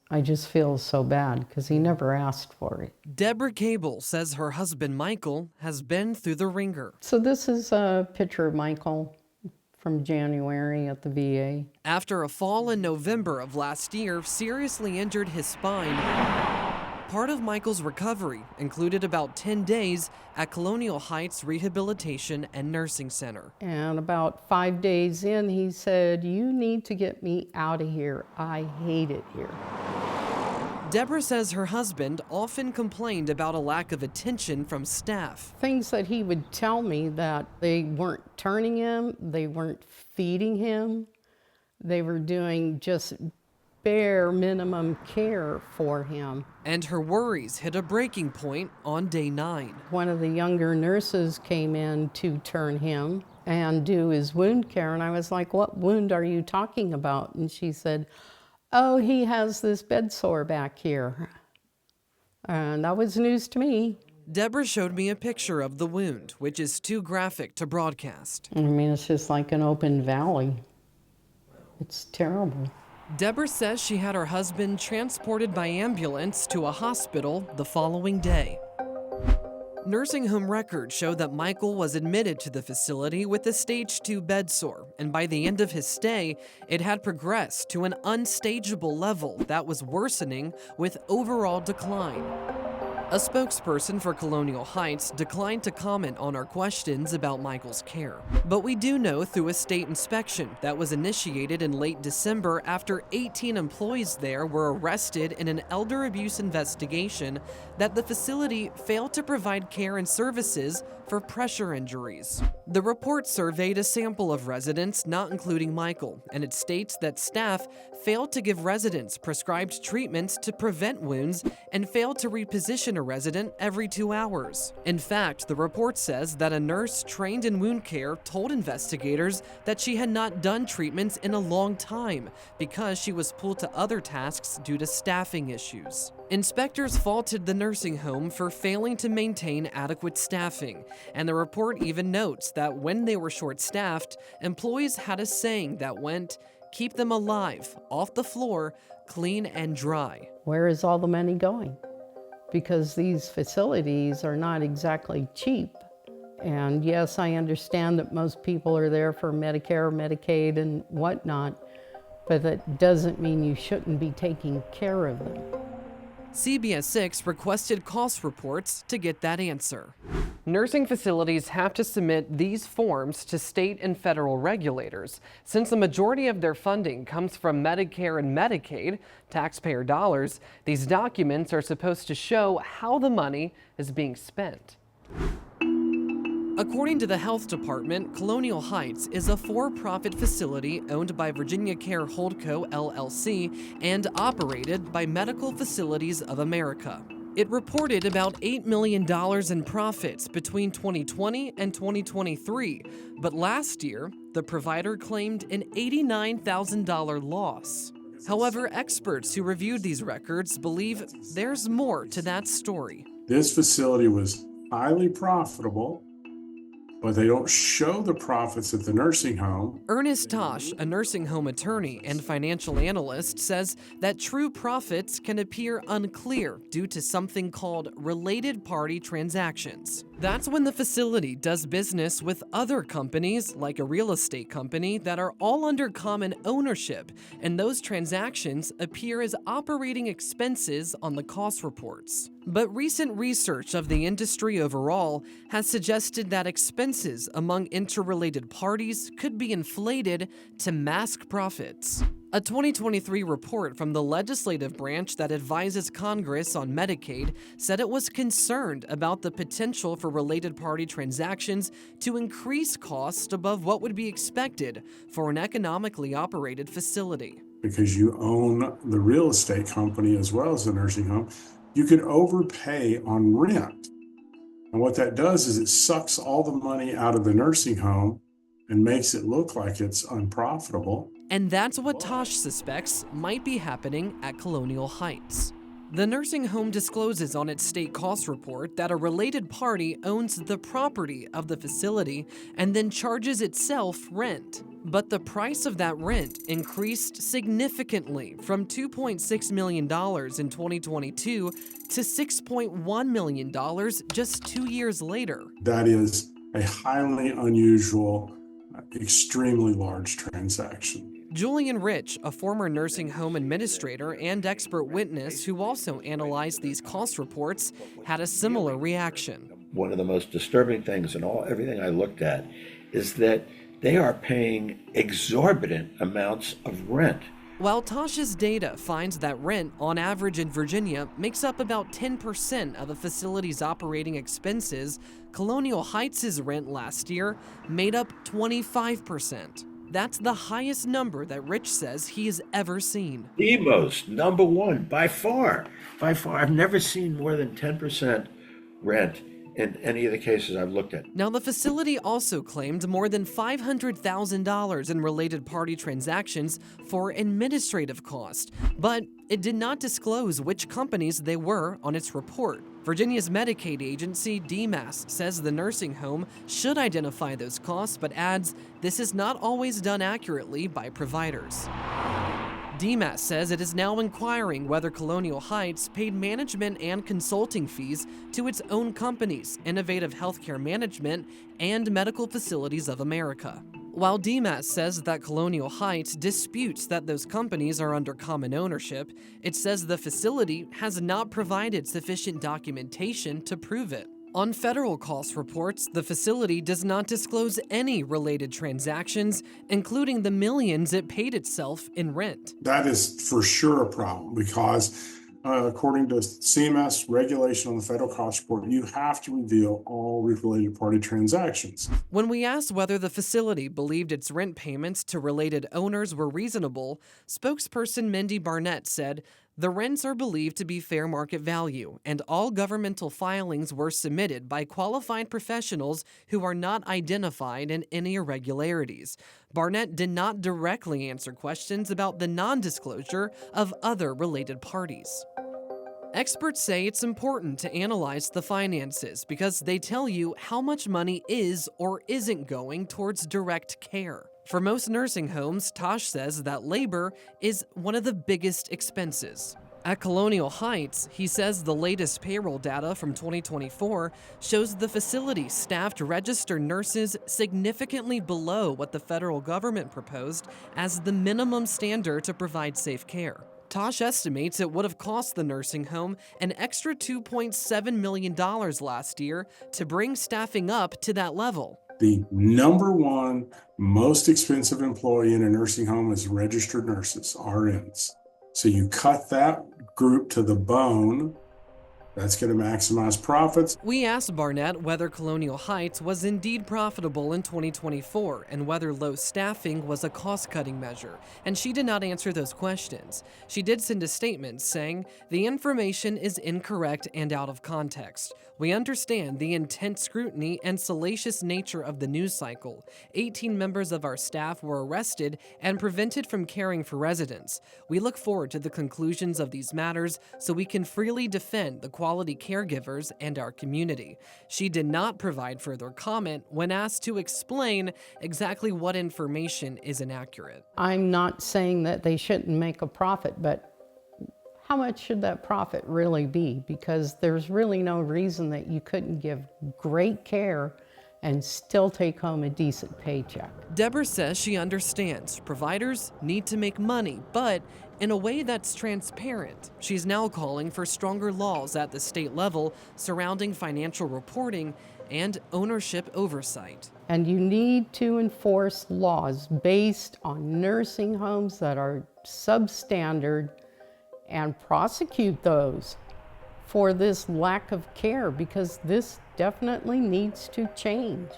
I just feel so bad because he never asked for it. Deborah Cable says her husband Michael has been through the ringer. So this is a picture of Michael from January at the VA. After a fall in November of last year seriously injured his spine, part of Michael's recovery included about 10 days at Colonial Heights Rehabilitation and Nursing Center. And about 5 days in, he said, "You need to get me out of here. I hate it here." Deborah says her husband often complained about a lack of attention from staff. Things that he would tell me that they weren't turning him, they weren't feeding him, they were doing just bare minimum care for him. And her worries hit a breaking point on day 9. One of the younger nurses came in to turn him and do his wound care, and I was like, "What wound are you talking about?" And she said, "Oh, he has this bed sore back here." And that was news to me. Deborah showed me a picture of the wound, which is too graphic to broadcast. I mean, it's just like an open valley. It's terrible. Deborah says she had her husband transported by ambulance to a hospital the following day. Nursing home records show that Michael was admitted to the facility with a stage 2 bed sore, and by the end of his stay, it had progressed to an unstageable level that was worsening with overall decline. A spokesperson for Colonial Heights declined to comment on our questions about Michael's care. But we do know through a state inspection that was initiated in late December after 18 employees there were arrested in an elder abuse investigation that the facility failed to provide care and services for pressure injuries. The report surveyed a sample of residents, not including Michael, and it states that staff failed to give residents prescribed treatments to prevent wounds and failed to reposition a resident every 2 hours. In fact, the report says that a nurse trained in wound care told investigators that she had not done treatments in a long time because she was pulled to other tasks due to staffing issues. Inspectors faulted the nursing home for failing to maintain adequate staffing, and the report even notes that when they were short-staffed, employees had a saying that went, "Keep them alive, off the floor, clean and dry." Where is all the money going? Because these facilities are not exactly cheap. And yes, I understand that most people are there for Medicare, Medicaid, and whatnot, but that doesn't mean you shouldn't be taking care of them. CBS 6 requested cost reports to get that answer. Nursing facilities have to submit these forms to state and federal regulators. Since the majority of their funding comes from Medicare and Medicaid, taxpayer dollars, these documents are supposed to show how the money is being spent. According to the Health Department, Colonial Heights is a for-profit facility owned by Virginia Care Holdco, LLC, and operated by Medical Facilities of America. It reported about $8 million in profits between 2020 and 2023, but last year, the provider claimed an $89,000 loss. However, experts who reviewed these records believe there's more to that story. This facility was highly profitable, but they don't show the profits at the nursing home. Ernest Tosh, a nursing home attorney and financial analyst, says that true profits can appear unclear due to something called related party transactions. That's when the facility does business with other companies, like a real estate company, that are all under common ownership, and those transactions appear as operating expenses on the cost reports. But recent research of the industry overall has suggested that expenses among interrelated parties could be inflated to mask profits. A 2023 report from the legislative branch that advises Congress on Medicaid said it was concerned about the potential for related party transactions to increase costs above what would be expected for an economically operated facility. Because you own the real estate company as well as the nursing home, you could overpay on rent. And what that does is it sucks all the money out of the nursing home and makes it look like it's unprofitable. And that's what Tosh suspects might be happening at Colonial Heights. The nursing home discloses on its state cost report that a related party owns the property of the facility and then charges itself rent. But the price of that rent increased significantly from $2.6 million in 2022 to $6.1 million just 2 years later. That is a highly unusual, extremely large transaction. Julian Rich, a former nursing home administrator and expert witness who also analyzed these cost reports, had a similar reaction. One of the most disturbing things in everything I looked at is that they are paying exorbitant amounts of rent. While Tasha's data finds that rent, on average in Virginia, makes up about 10% of a facility's operating expenses, Colonial Heights' rent last year made up 25%. That's the highest number that Rich says he has ever seen. The most, number one, by far. By far, I've never seen more than 10% rent in any of the cases I've looked at. Now, the facility also claimed more than $500,000 in related party transactions for administrative cost, but it did not disclose which companies they were on its report. Virginia's Medicaid agency, DMAS, says the nursing home should identify those costs, but adds this is not always done accurately by providers. DMAS says it is now inquiring whether Colonial Heights paid management and consulting fees to its own companies, Innovative Healthcare Management and Medical Facilities of America. While DMAS says that Colonial Heights disputes that those companies are under common ownership, it says the facility has not provided sufficient documentation to prove it. On federal cost reports, the facility does not disclose any related transactions, including the millions it paid itself in rent. That is for sure a problem because according to CMS regulation on the federal cost report, you have to reveal all related party transactions. When we asked whether the facility believed its rent payments to related owners were reasonable, spokesperson Mindy Barnett said, "The rents are believed to be fair market value, and all governmental filings were submitted by qualified professionals who are not identified in any irregularities." Barnett did not directly answer questions about the non-disclosure of other related parties. Experts say it's important to analyze the finances because they tell you how much money is or isn't going towards direct care. For most nursing homes, Tosh says that labor is one of the biggest expenses. At Colonial Heights, he says the latest payroll data from 2024 shows the facility staffed registered nurses significantly below what the federal government proposed as the minimum standard to provide safe care. Tosh estimates it would have cost the nursing home an extra $2.7 million last year to bring staffing up to that level. The number one most expensive employee in a nursing home is registered nurses, RNs. So you cut that group to the bone, that's going to maximize profits. We asked Barnett whether Colonial Heights was indeed profitable in 2024 and whether low staffing was a cost-cutting measure, and she did not answer those questions. She did send a statement saying, "The information is incorrect and out of context. We understand the intense scrutiny and salacious nature of the news cycle. 18 members of our staff were arrested and prevented from caring for residents. We look forward to the conclusions of these matters so we can freely defend the quality caregivers and our community." She did not provide further comment when asked to explain exactly what information is inaccurate. I'm not saying that they shouldn't make a profit, but how much should that profit really be? Because there's really no reason that you couldn't give great care and still take home a decent paycheck. Deborah says she understands providers need to make money, but in a way that's transparent. She's now calling for stronger laws at the state level surrounding financial reporting and ownership oversight. And you need to enforce laws based on nursing homes that are substandard and prosecute those for this lack of care, because this definitely needs to change.